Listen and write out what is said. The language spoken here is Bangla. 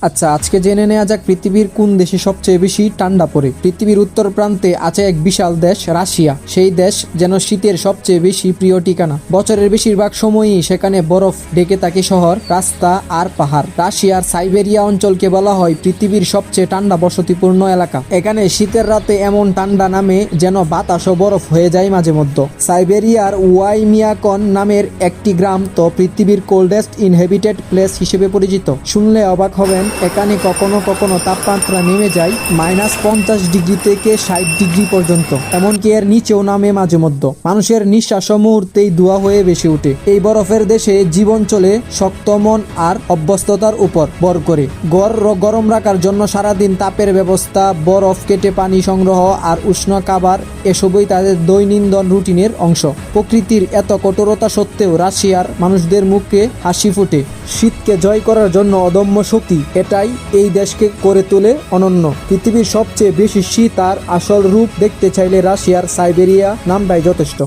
আচ্ছা, আজকে জেনে নেওয়া যাক পৃথিবীর কোন দেশে সবচেয়ে বেশি ঠান্ডা পড়ে। পৃথিবীর উত্তর প্রান্তে আছে এক বিশাল দেশ রাশিয়া। সেই দেশ যেন শীতের সবচেয়ে বেশি প্রিয় ঠিকানা। বছরের বেশিরভাগ সময়ই সেখানে বরফ ঢেকে থাকে শহর, রাস্তা আর পাহাড়। রাশিয়ার সাইবেরিয়া অঞ্চলকে বলা হয় পৃথিবীর সবচেয়ে ঠান্ডা বসতিপূর্ণ এলাকা। এখানে শীতের রাতে এমন ঠান্ডা নামে যেন বাতাস ও বরফ হয়ে যায় মাঝে মধ্যে। সাইবেরিয়ার ওয়াইমিয়াকন নামের একটি গ্রাম তো পৃথিবীর কোল্ডেস্ট ইনহেবিটেড প্লেস হিসেবে পরিচিত। শুনলে অবাক হবেন, এখানে কখনো কখনো তাপমাত্রা নেমে যায় -50 ডিগ্রি থেকে 60 ডিগ্রি পর্যন্ত। এমনকি এর নিচেও নামে মাঝে মধ্যে। মানুষের নিঃশ্বাস মুহূর্তেই ধোঁয়া হয়ে বেশি ওঠে। এই বরফের দেশে জীবন চলে শক্ত মন আর অভ্যস্ততার উপর ভর করে। গরম রাখার জন্য সারাদিন তাপের ব্যবস্থা, বরফ কেটে পানি সংগ্রহ আর উষ্ণ খাবার, এসবই তাদের দৈনন্দিন রুটিনের অংশ। প্রকৃতির এত কঠোরতা সত্ত্বেও রাশিয়ার মানুষদের মুখে হাসি ফোটে। শীতকে জয় করার জন্য অদম্য শক্তি, এটাই এই দেশকে করে তোলে অনন্য। পৃথিবীর সবচেয়ে বেশি শীত আর আসল রূপ দেখতে চাইলে রাশিয়ার সাইবেরিয়া নামটাই যথেষ্ট।